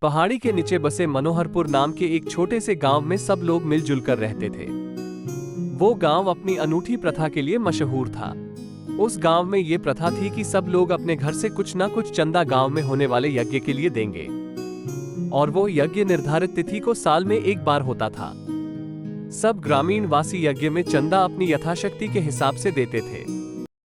पहाड़ी के नीचे बसे मनोहरपुर नाम के एक छोटे से गांव में सब लोग मिलजुल कर रहते थे। वो गांव अपनी अनूठी प्रथा के लिए मशहूर था। उस गांव में ये प्रथा थी कि सब लोग अपने घर से कुछ ना कुछ चंदा गांव में होने वाले यज्ञ के लिए देंगे, और वो यज्ञ निर्धारित तिथि को साल में एक बार होता था। सब ग्रामीण वासी यज्ञ में चंदा अपनी यथाशक्ति के हिसाब से देते थे।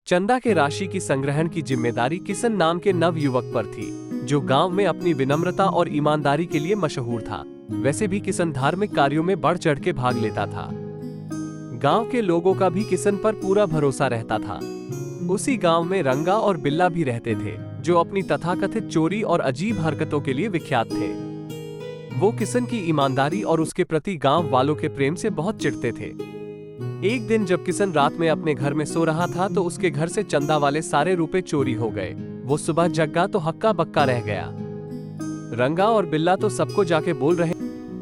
चंदा के राशि की संग्रहण की जिम्मेदारी किशन नाम के नव युवक पर थी, जो गांव में अपनी विनम्रता और ईमानदारी के लिए मशहूर था। वैसे भी किशन धार्मिक कार्यों में बढ़ चढ़ के भाग लेता था। गांव के लोगों का भी किशन पर पूरा भरोसा रहता था। उसी गांव में रंगा और बिल्ला भी रहते थे, जो अपनी तथाकथित चोरी और अजीब हरकतों के लिए विख्यात थे। वो किशन की ईमानदारी और उसके प्रति गांव वालों के प्रेम से बहुत चिढ़ते थे। एक दिन जब किशन रात में अपने घर में सो रहा था तो उसके घर से चंदा वाले सारे रुपए चोरी हो गए। वो सुबह जगा तो हक्का बक्का रह गया। रंगा और बिल्ला तो सबको जाके बोल रहे,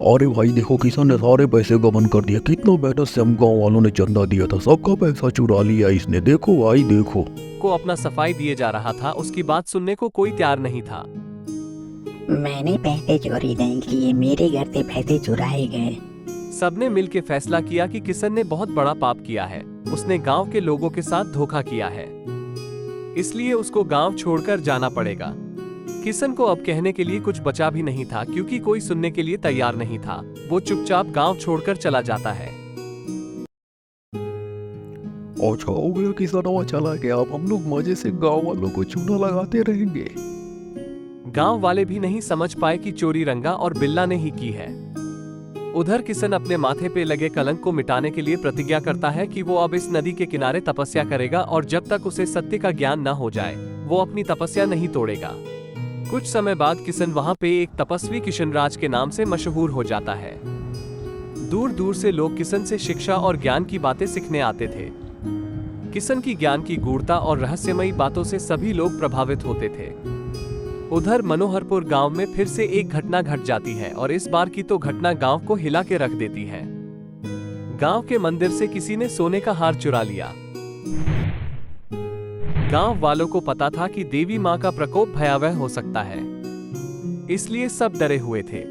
अरे भाई देखो, किसान ने सारे पैसे गबन कर दिया। कितना मेहनत से हम गांव वालों ने चंदा दिया था, सबका पैसा चुरा लिया इसने। देखो भाई देखो। को अपना सफाई दिए जा रहा था। उसकी बात सुनने को कोई तैयार नहीं था। मैंने पैसे चोरी नहीं किए, मेरे घर से पैसे चुराए गए। सबने मिलकर फैसला किया कि किशन ने बहुत बड़ा पाप किया है। उसने गांव के लोगों के साथ धोखा किया है, इसलिए उसको गांव छोड़कर जाना पड़ेगा। किशन को अब कहने के लिए कुछ बचा भी नहीं था, क्योंकि कोई सुनने के लिए तैयार नहीं था। वो चुपचाप गांव छोड़कर चला जाता है। अच्छा हो गया, किसान चला गया। अब हम लोग मजे से गांव वालों को चूना लगाते रहेंगे। गांव वाले भी नहीं समझ पाए कि चोरी रंगा और बिल्ला ने ही की है। उधर किशन अपने माथे पे लगे कलंक को मिटाने के लिए प्रतिज्ञा करता है कि वो अब इस नदी के किनारे तपस्या करेगा, और जब तक उसे सत्य का ज्ञान न हो जाए वो अपनी तपस्या नहीं तोड़ेगा। कुछ समय बाद किशन वहां पे एक तपस्वी किशनराज के नाम से मशहूर हो जाता है। दूर दूर से लोग किशन से शिक्षा और ज्ञान की बातें सीखने आते थे। किशन की ज्ञान की गूढ़ता और रहस्यमयी बातों से सभी लोग प्रभावित होते थे। उधर मनोहरपुर गांव में फिर से एक घटना घट जाती है, और इस बार की तो घटना गांव को हिला के रख देती है। गांव के मंदिर से किसी ने सोने का हार चुरा लिया। गांव वालों को पता था कि देवी मां का प्रकोप भयावह हो सकता है, इसलिए सब डरे हुए थे।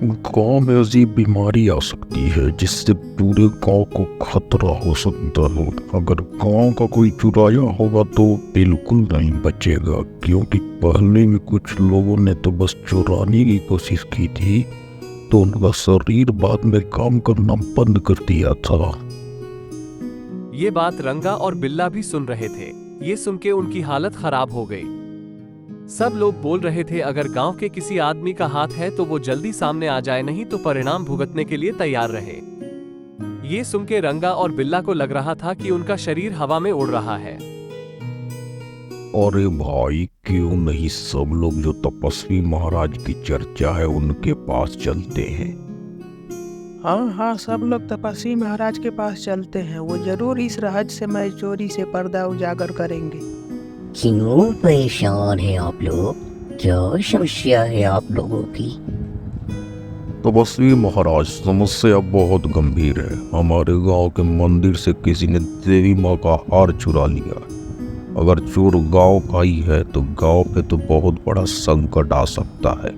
गांव में अजीब बीमारी आ सकती है जिससे पूरे गांव को खतरा हो सकता है। अगर गांव का कोई चुराया होगा तो बिल्कुल नहीं बचेगा, क्योंकि पहले भी कुछ लोगों ने तो बस चुराने की कोशिश की थी, तो उनका शरीर बाद में काम करना बंद कर दिया था। ये बात रंगा और बिल्ला भी सुन रहे थे। ये सुन के उनकी हालत खराब हो गई। सब लोग बोल रहे थे, अगर गांव के किसी आदमी का हाथ है तो वो जल्दी सामने आ जाए, नहीं तो परिणाम भुगतने के लिए तैयार रहे। ये सुन के रंगा और बिल्ला को लग रहा था कि उनका शरीर हवा में उड़ रहा है। अरे भाई, क्यों नहीं सब लोग जो तपस्वी महाराज की चर्चा है उनके पास चलते हैं। हाँ, सब लोग तपस्वी महाराज के पास चलते हैं। वो जरूर इस रहस्यमय चोरी से पर्दा उजागर करेंगे। क्यों परेशान है आप लोग? क्या समस्या है आप लोगों की? तपस्वी महाराज, समस्या बहुत गंभीर है। हमारे गांव के मंदिर से किसी ने देवी माँ का हार चुरा लिया। अगर चोर गांव का ही है तो गांव पे तो बहुत बड़ा संकट आ सकता है।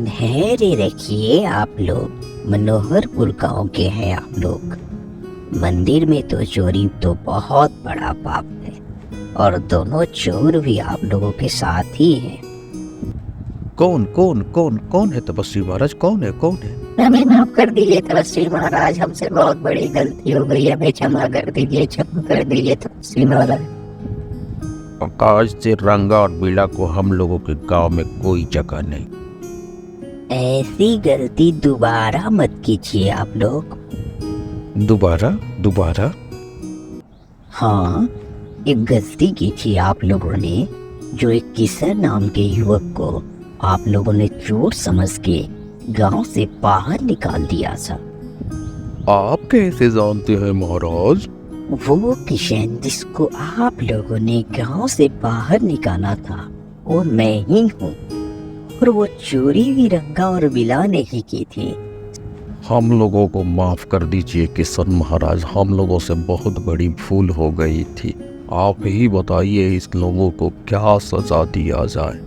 धैर्य रखिए आप लोग। मनोहरपुर गांव के हैं आप लोग। मंदिर में तो चोरी तो बहुत बड़ा पाप है, और दोनों चोर भी आप लोगों के साथ ही हैं। कौन कौन कौन कौन है तपस्वी महाराज? कौन है कौन है? हमें माफ कर दीजिए तपस्वी महाराज, हमसे बहुत बड़ी गलती हो गई। हमें क्षमा कर दीजिए, क्षमा कर दीजिए तपस्वी महाराज। आज से रंगा और बिल्ला को हम लोगों के गांव में कोई जगह नहीं। ऐसी गलती दोबारा मत कीजिए आप लोग। दोबारा? हाँ, एक गलती की थी आप लोगों ने, जो एक किशन नाम के युवक को आप लोगों ने चोर समझ के गांव से बाहर निकाल दिया था। आप कैसे जानते हैं महाराज? वो किशन जिसको आप लोगों ने गांव से बाहर निकाला था वो मैं ही हूँ, और वो चोरी भी रंगा और बिल्ला ने ही की थी। हम लोगों को माफ कर दीजिए किशन महाराज, हम लोगों से बहुत बड़ी भूल हो गई थी। आप ही बताइए इस लोगों को क्या सजा दिया जाए।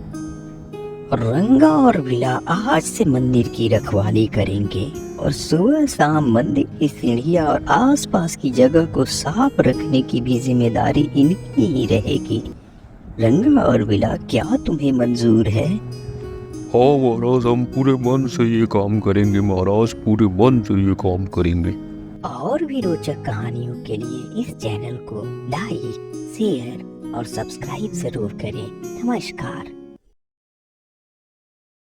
रंगा और विला आज से मंदिर की रखवाली करेंगे और सुबह शाम मंदिर की सीढ़ियाँ और आसपास की जगह को साफ रखने की भी जिम्मेदारी इनकी ही रहेगी। रंगा और विला, क्या तुम्हें मंजूर है? हाँ महाराज, हम पूरे मन से ये काम करेंगे महाराज, पूरे मन से ये काम करेंगे। और भी रोचक कहानियों के लिए इस चैनल को लाइक, शेयर और सब्सक्राइब जरूर करें। नमस्कार।